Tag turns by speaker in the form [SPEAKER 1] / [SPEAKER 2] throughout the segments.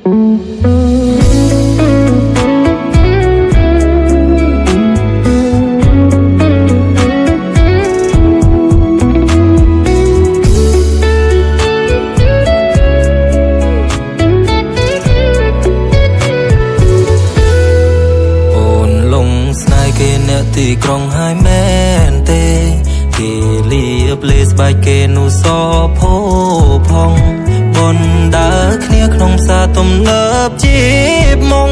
[SPEAKER 1] ទីក្រុងហើយមែនទេគេលៀបលេស្បែកគេនោះសផោផងបនដើរគ្នាក្នុងផ្សារទំនើបជីបមុង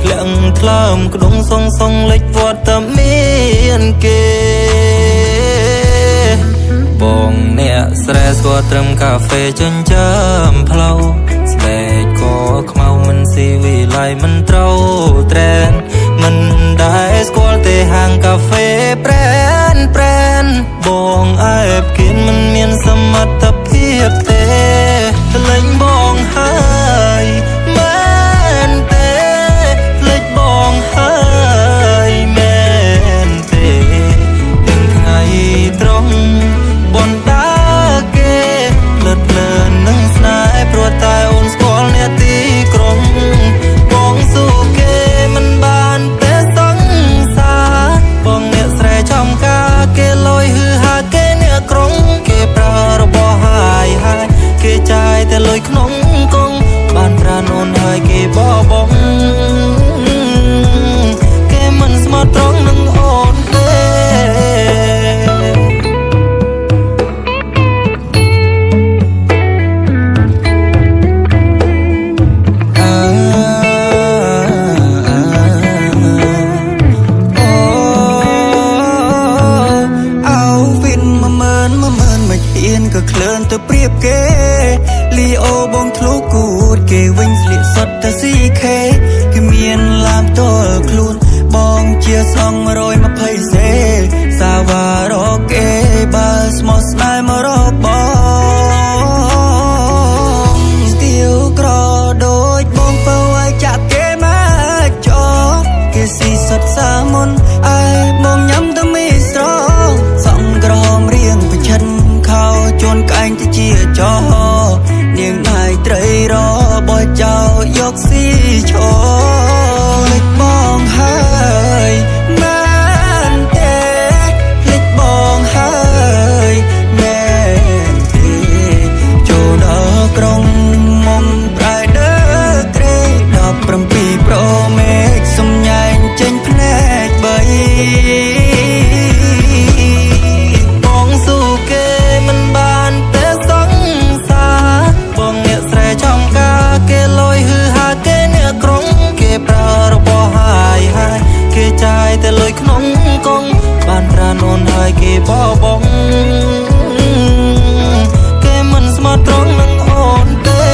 [SPEAKER 1] ធ្លាក់ថ្លើមក្ដុងសងលេចវត្តមានគេបងអ្នកស្រែស្គាល់ត្រឹមកាហ្វេចិញ្ចើមផ្លូវស្បែកក៏ខ្មៅមិនស៊ីវិល័យមិនត្រូវត្រែនមិនដែលស្គាល់ទេហាងកាហ្វេប្រែនបងអែបគៀនមិនមានសមត្ថភាពទេលេងបងហើយមែនទេលេងបងហើយមែនទេទាំងថ្ងៃត្រង់បនដាគេលឹកលឿននឹងស្នេហ៍ព្រោះតែអូនស្គាល់អ្នកទីក្រុងបងស៊ូគេមិនបានទេសង្សារបងអ្នកស្រែចំការគេលយហឺហាគេអ្នកក្រុងគេប្រើរបស់ហើយគេចាយតែលុយក្នុងកងបានប្រាណូនហើយគេបបងគេមិនស្មោះត្រង់នឹងអូនទេក៏ក្លឿនទៅព្រៀបគេលីអូបងធ្លុះគូតគេវិញស្លៀកសុទ្ធតែស៊ីខេគេមានឡាមតលខ្លួនបងជាសង120សេសាវ៉ារកគេបើស្មោះស្នេហ៍មករកបងស្ទៀវក្រដូចបងបើឲ្យចាក់គេមកចោគេស៊ីសុទ្ធសាមុនឯបងញ៉ាំតែមីស្រសងក្រហមរៀងប្រឆិនជួនក្អែងទៅជាចោនាងហើយត្រីរបោះចោយកស៊ីឈរលេចបងហើយមែនទេលេចបងហើយមែនទេចូលដល់ក្រុងមុំប្រែដើក្រេ17 Pro Max សំញែងចេញភ្នែក3បងស៊ូគេមិនបានទេសង្សារបងអ្នកស្រែចំការគេលយហឺហាគេអ្នកក្រុងគេប្រើរបស់ហើយគេចាយតែលុយក្នុងកងបានប្រាណូនហើយគេបបងគេមិនស្មោះត្រង់នឹងអូនទេ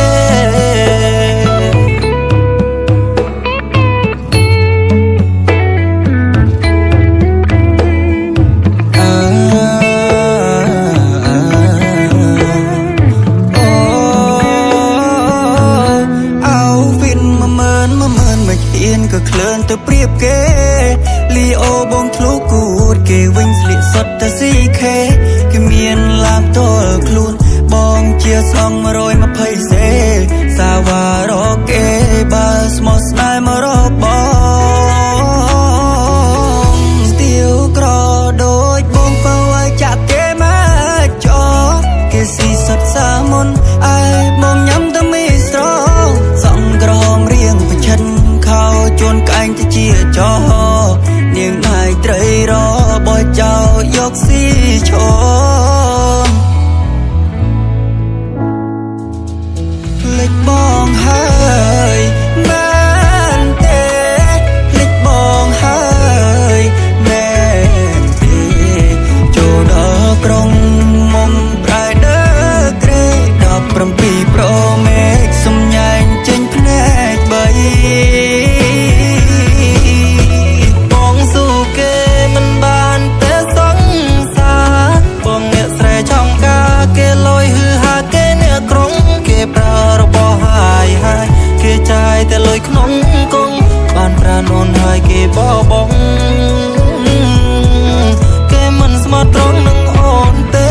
[SPEAKER 1] ក៏ក្លឿនទៅព្រៀបគេលីអូបងធ្លុះគូតគេវិញស្លៀកសុទ្ធតែស៊ីខេគេមានឡាមតលខ្លួនបងជាសង120សេសាវ៉ារកគេបើស្មោះស្នេហ៍មករកបងស្ទៀវក្រដូចបងបើឲ្យចាក់គេមកចោគេស៊ីសុទ្ធសាមុនឯបងញ៉ាំតែមីស្រសងក្រហមរៀងប្រឆិនជួនក្អែងទៅជាចោនាងហើយត្រីរបោះចោយកស៊ីឈរលេចបងហើយមែនទេលេចបងហើយមែនទេចូលដល់ក្រុងមុំប្រែដើក្រេ17 Pro Max សំញែងចេញភ្នែក3បងស៊ូគេមិនបានទេសង្សារបងអ្នកស្រែចំការគេលយហឺហាគេអ្នកក្រុងគេប្រើរបស់ហើយគេចាយតែលុយក្នុងកងបានប្រាណូនហើយគេបបងគេមិនស្មោះត្រង់នឹងអូនទេ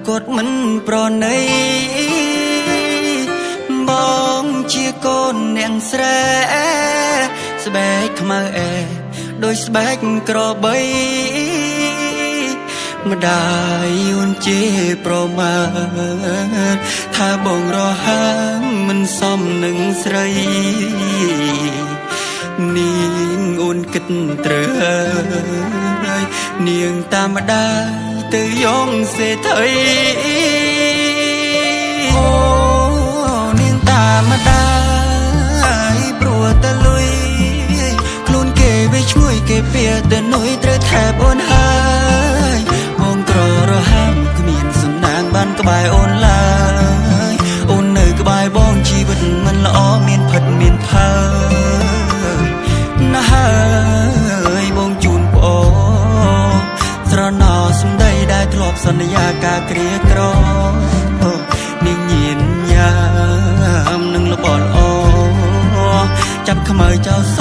[SPEAKER 1] គាត់មិនប្រណីបងជាកូនអ្នកស្រែស្បែកខ្មៅអែដោយស្បែកក្របីម្ដាយយួនជេរប្រមាថថាបងរហាមមិនសមនឹងស្រីនាងអូនគិតត្រូវនាងតាមម្ដាយទៅយ៉ងសេដ្ឋីអូនាងតាមម្ដាយព្រោះតែលុយខ្លួនគេវាឈ្ងុយគេពៀតែនុយត្រូវថែបអូនហើយបងក្ររហាមគ្មានសំណាងបានក្បែរអូនឡើយអូននៅក្បែរបងជីវិតមិនល្អមានផិតមានផើណាស់ហើយបងជូនប្អូនស្រណោសំដីដែលធ្លាប់សន្យាការគ្រាក្រនាងញៀនញ៉ាំនឹងលបល្អចាប់ខ្មៅចោលស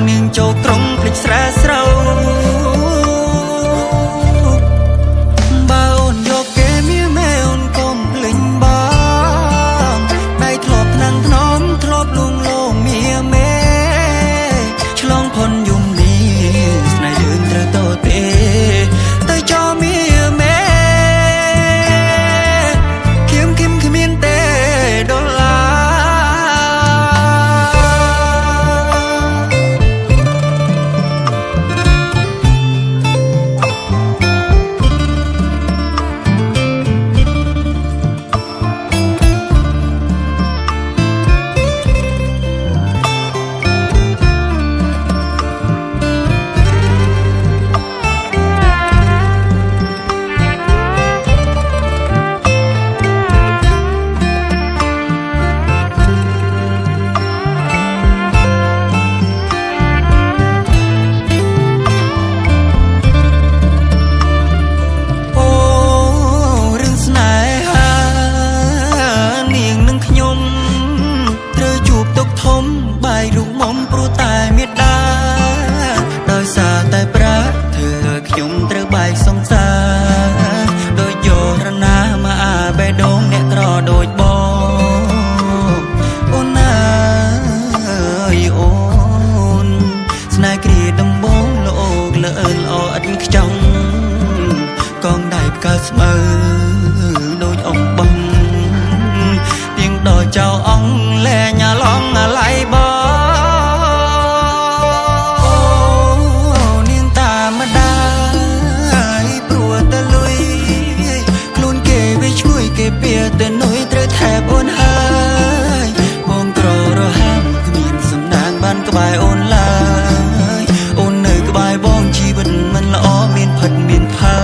[SPEAKER 1] នាងចូលក្រុងភ្លេចស្រែស្រូវបើអូនយកគេមានមែអូនកុំភ្លេចបងដៃធ្លាប់ថ្នាំងថ្នមធ្លាប់លួងលោមមាមេឆ្លងផុនយំនេះស្នេហ៍យើងត្រូវតទេទៅចោលមាមេគៀមគ្មានទេដុល្លារបាយរូបមុំព្រោះតែមេដាដោយសារតែប្រាក់ធ្វើខ្ញុំត្រូវបាយសង្សារដោយយករណាមកអាបេះដូងអ្នកក្រដូចបងអូនណាយអូនស្នេហ៍គ្រាដំបងលោកលើអើល្អឥតខ្ចង់កងដៃផ្កាស្មើដូចអំបងទៀងដល់ចៅអង្គលែងឡងអាឡៃបងពៀតែនុយត្រូវថែបអូនហើយបងក្ររហាមគ្មានសំណាងបានក្បែរអូនឡើយអូននៅក្បែរបងជីវិតមិនល្អមានផិតមានផើ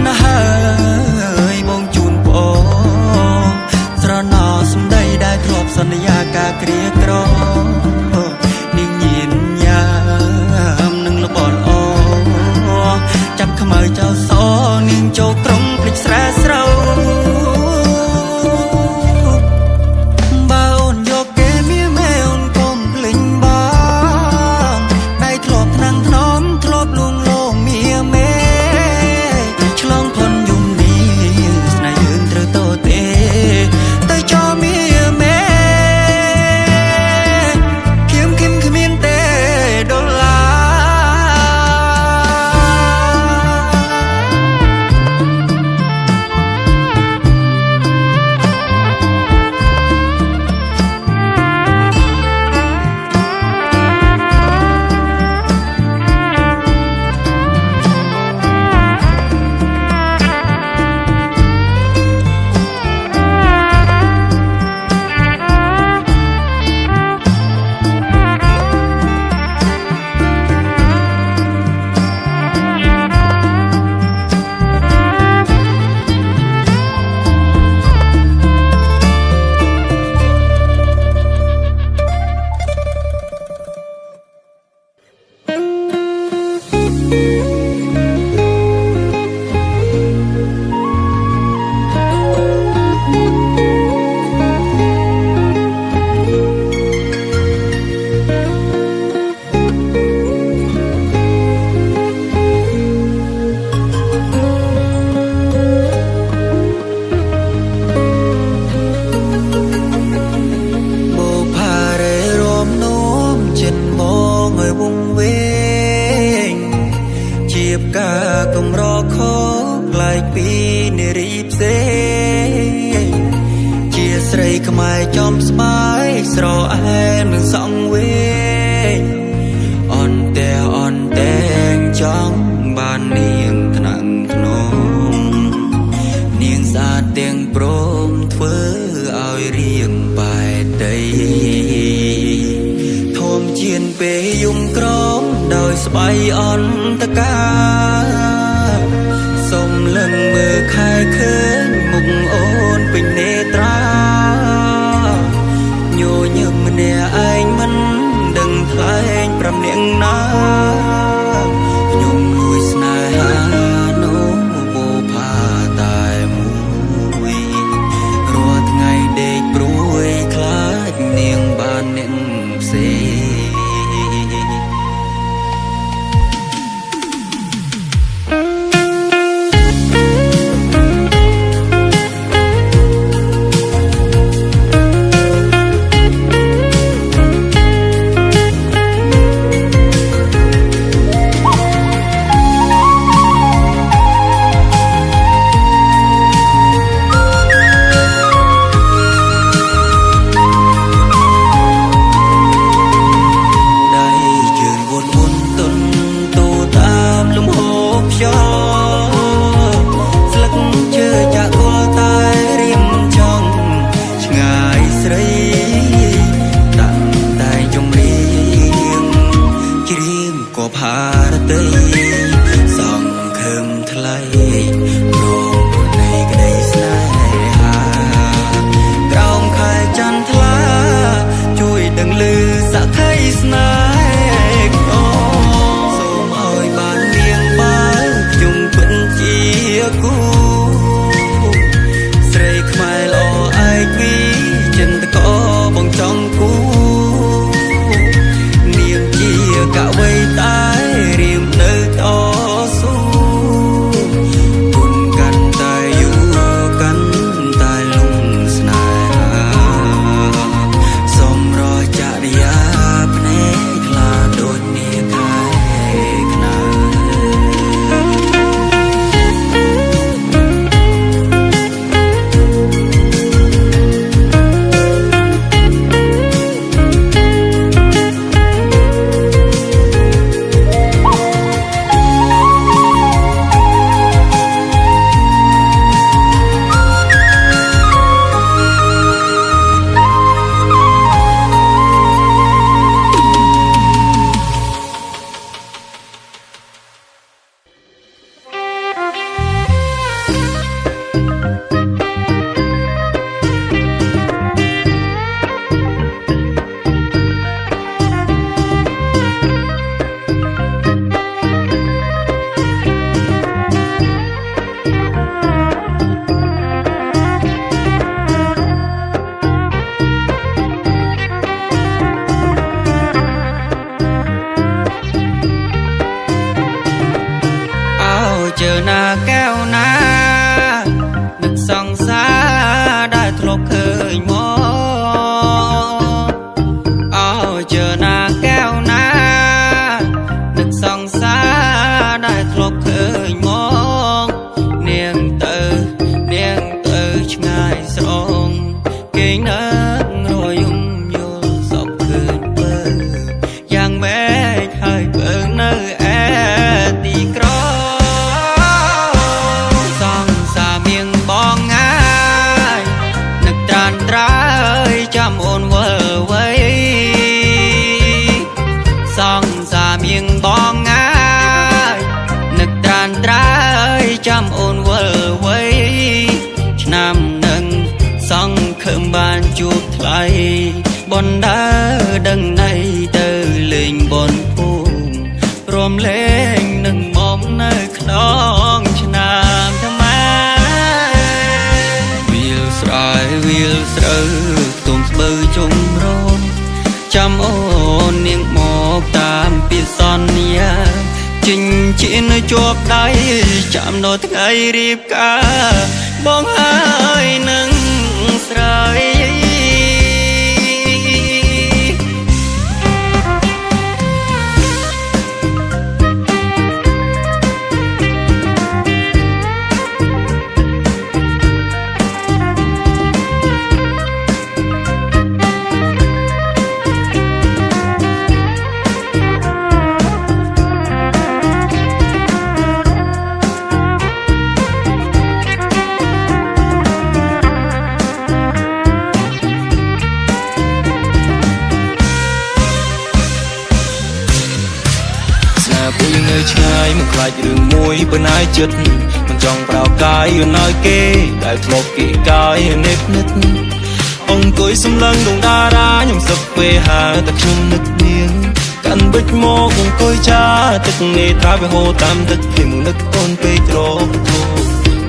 [SPEAKER 1] ណាស់ហើយបងជូនប្អូនស្រណោសំដីដែលធ្លាប់សន្យាការគ្រាក្រនាងញៀនញ៉ាំនឹងលបល្អចាប់ខ្មៅចោលសនាងចូលក្រុងភ្លេចស្រែស្រូវបើអូនយកគេមានមែអូនកុំភ្លេចបងដៃធ្លាប់ថ្នាំងថ្នមធ្លាប់លួងលោមមាមេឆ្លងផុនយំនេះស្នេហ៍យើងត្រូវតទេទៅចោលមាមេគៀមគ្មានទេដុល្លារ កុំរកខកផ្លែកពីនារីផ្សេងជាស្រីខ្មែរចំស្បាយស្រអែមនឹងសង្វេងអន់តែងចង់បាននាងថ្នាក់ធ្នមនាងស្អាតទាំងព្រមធ្វើឲ្យរៀងបែកដីធំជៀនពេលយំក្រមដោយស្បៃអន្តកាសុំលឹងមើលខែឃើញមុខអូនពេញនេត្រាញញឹមម្នាក់ឯងមិនដឹងថ្លែងប្រំនាងណាខ្ញុំលួចស្នេហានោះបូផាតែមួយរាល់ថ្ងៃដេកព្រួយខ្លាចនាងបានអ្នកផ្សេងចាំអូនវិលវ័យឆ្នាំនឹងសង្ឃឹមបានជួបថ្លៃបណ្ដើដឹងណៃទៅលេងបនភូមិព្រមលេងនឹងមកនៅក្នុងឆ្នាំថ្មីវាលស្រែវាលស្រូវខ្ទមស្បូវជុំរនចាំអូននាងមកតាមពីសន្យាចិញ្ចៀនជាប់ដៃចាំដល់ថ្ងៃរៀបការបងហើយនឹងស្រី រឿងមួយប៉ុណ្ណាចិត្តមិនចង់ប្រោកាយយល់ឲ្យគេដែលធ្លាប់គេកាយនិតអង្គុយសំឡឹងដងតារាខ្ញុំសឹកពេលហើតែខ្ញុំនឹកនាងកាន់បិចមកអង្គុយចាទឹកនេត្រាវាហូរតាមទឹកខ្ញុំនឹកអូនពេកត្រក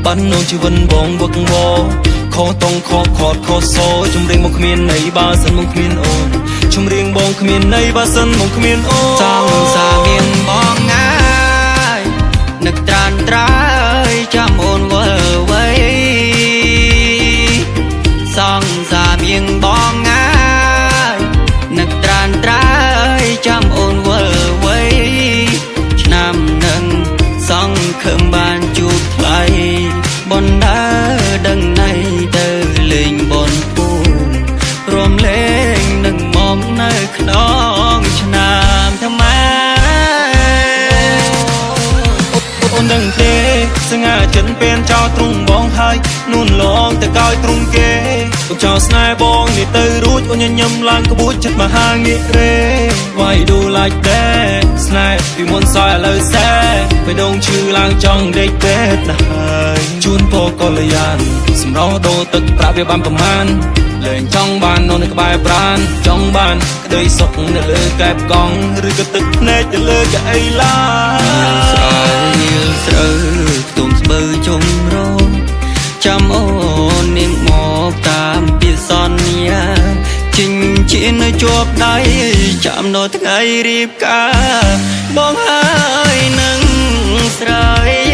[SPEAKER 1] បាននងជីវិតបងវឹកវរខុសតង់ខកខត់ខុសសោជំរៀងមកគ្មានន័យបើសិនមកគ្មានអូនជំរៀងបងគ្មានន័យបើសិនមកគ្មានអូនចង់សាមានបងងាយនឹកត្រានត្រើយចាំអូនវល់វ័យសងសាមានបងងាយនឹកត្រានត្រើយចាំអូនវល់វ័យឆ្នាំនឹងសងខឹមបានជួបថ្លៃបនដើដឹងណៃទៅលេងបនពូនរំលែងនឹងមកនៅក្នុងឆ្នាំថ្មីអូនដឹងទេសងាចិនពេលចោលទ្រង់បងហើយនួនឡងទៅកោយទ្រង់គេអូនចោលស្នេហ៍បងនេះទៅរួចអូនញញឹមឡើងក្បួចចិត្តមហាងាករេ Why do like that ស្នេហ៍ពីមុនសោយឥឡូវសែបេះដូងឈឺឡើងចង់ដេកពេទ្យណាស់ហើយជូនពរកល្យានសម្រោះដូរទឹកប្រាក់វាបានប្រមាណលែងចង់បាននៅក្បែរប្រានចង់បានក្តីសុខនៅលើកែបកង់ឬក៏ទឹកភ្នែកទៅលើកៅអីឡាស្រ័យស្រូវខ្ទមស្បឺជុំរងចាំអូននាងមកតាមពីសន្យាចិញ្ចៀននៅជាប់ដៃចាំនៅថ្ងៃរៀបការបងហើយនឹងស្រ័យ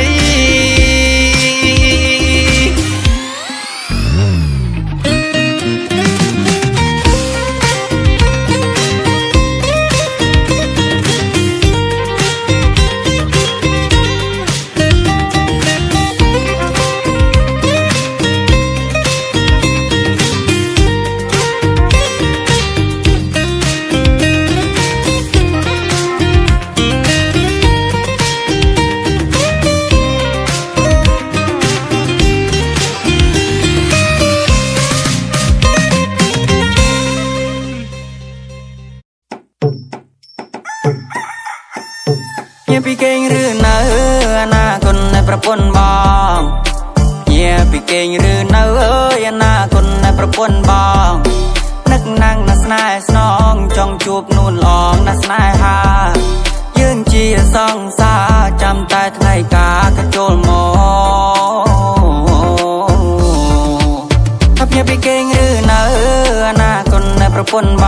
[SPEAKER 1] ពីគេងឬនៅអនាគតនៃប្រពន្ធបងញាពីគេងឬនៅអើយអនាគតនៃប្រពន្ធបងនឹកណាំងណាស្នេហ៍ស្នងចង់ជួបនួនឡងណាស្នេហាយើងជាសង្សារចាំតែថ្ងៃការកចូលមកថាពីគេងឬនៅអនាគតនៃប្រពន្ធប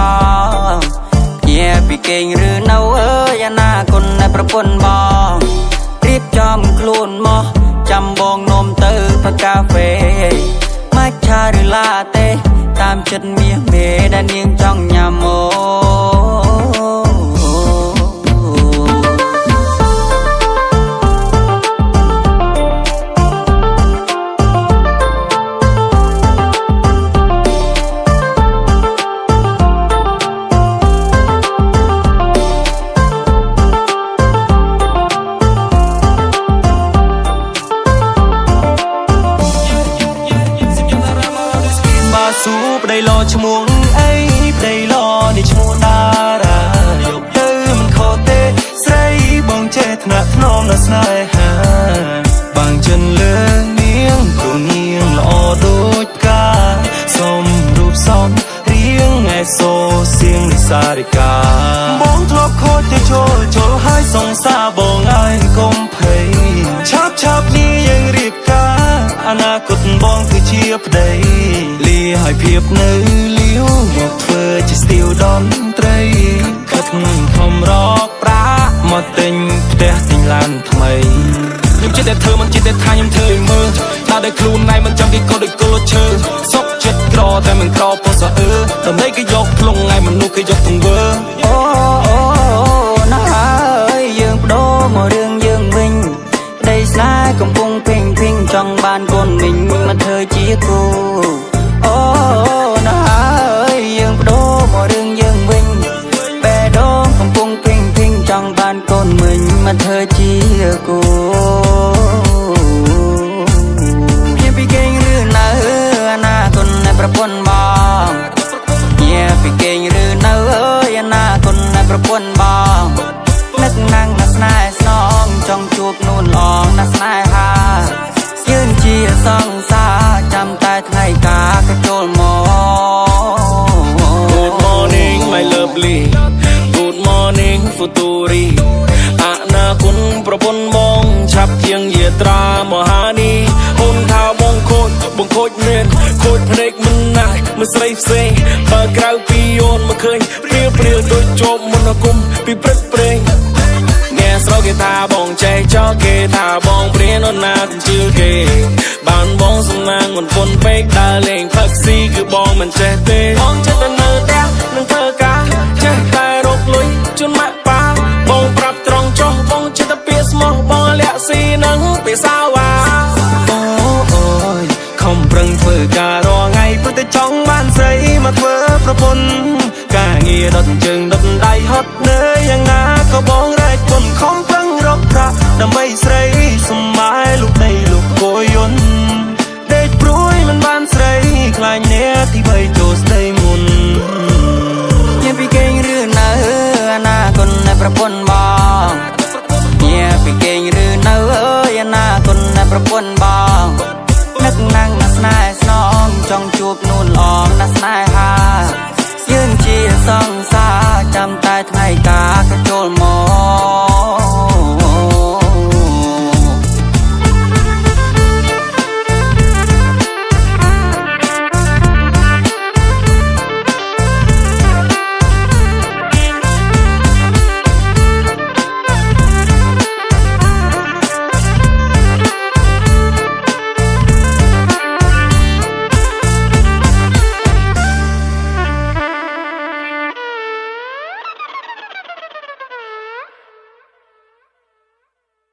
[SPEAKER 1] ងញាពីគេងឬនៅអើយអនាគតនៃប្រពន្ធបងរៀបចំខ្លួនមកចាំបងនោមទៅផឹកកាហ្វេម៉ាច់ឆាឬឡាតេតាមចិត្តមាសមេដែលនាងចង់ញ៉ាំអូស៊ូប្តីឡឈ្មោះអីប្តីឡនេះឈ្មោះតារាយកទៅមិនខុសទេស្រីបងចេះថ្នាក់ថ្នមនៅស្នេហាបាំងចិនលើនាងព្រោះនាងល្អដូចផ្កាសុំរូបសំរៀងឯសូសៀងនិសារិកាបងធ្លាប់ខូចទៅជលហើយសង្សារបងហើយកុំភ័យឆាប់នេះយើងរៀបការអនាគតបងគឺជាប្តីហើយភាពនៅលាវមកធ្វើជាស្ទីលតន្ត្រីខិតខំរកប្រាក់មកទិញផ្ទះទិញឡានថ្មីខ្ញុំចិត្តតែធ្វើមិនចិត្តតែថាខ្ញុំធ្វើឲ្យមើលថាដោយខ្លួនណៃមិនចាំគេកត់ដោយគល់ឈើសុកចិត្តក្រតែមិនក្រពោះសអើដើម្បីគេយកផ្លុងថ្ងៃមនុស្សគេយកទង្វើអូណាស់ហើយយើងបដូរមករឿងយើងវិញក្តីស្នេហ៍កំពុងពេញចង់បានកូនមិញមកធ្វើជាគូអូណាស់ហើយយើងបដូរមករឿងយើងវិញបេះដូងកំពុងពេញចង់បានកូនមិញមកធ្វើជាគូខ្ញុំពីគេងឬនៅអនាគតនៃប្រពន្ធបងញាពីគេងឬនៅអើយអនាគតនៃប្រពន្ធបងនឹកណាំងណាស្នេហ៍ស្នងចង់ជួបនួន
[SPEAKER 2] ងណាស្នេហាยืนជាសង្សារចាំតែថ្ងៃការក៏ចូលមក
[SPEAKER 3] Good morning my lovely Good morning Futuri អនាគតប្រពន្ធបងឆាប់ជាងយាត្រាមហានីអូនថាបងខូចមានខូចភ្នែកមិនណាស់មិនស្រីផ្សេងបើក្រៅពីអូនមកឃើញព្រាលដូចជប់មន្តអាគមពីព្រឹកព្រេងអ្នកស្រោគេថាបងចេះចោលគេថាបងព្រានអូនណាជឿគេបានបងសំណាងមិនពុនពេកដើរលេងផឹកស៊ីគឺបងមិនចេះទេបងចេះតែនៅផ្ទះនឹងធ្វើការចេះតែរកលុយជូនម៉ាក់ប៉ាបងប្រាប់ត្រង់ចុះបងចេះតែពាក្យស្មោះបងលាក់ស៊ីនឹងពាក្យសាវ៉ាអូយខំប្រឹងធ្វើការរាល់ថ្ងៃព្រោះតែចង់បានស្រីមកធ្វើប្រពន្ធការងារដុតជើងដុតដៃហត់នឿយយ៉ាងណាក៏បងរែកគុណខំប្រឹងរកប្រាក់ដើម្បីស្រីសម្បាយលោកដីលោកគយយន្តដេកព្រួយមិនបានស្រីខ្លាញ់អ្នកទីបីចូលស្ដីមុន
[SPEAKER 2] ញាពីគេងឬនៅអនាគតនៃប្រពន្ធបងញាពីគេងឬនៅអើយអនាគតនៃប្រពន្ធ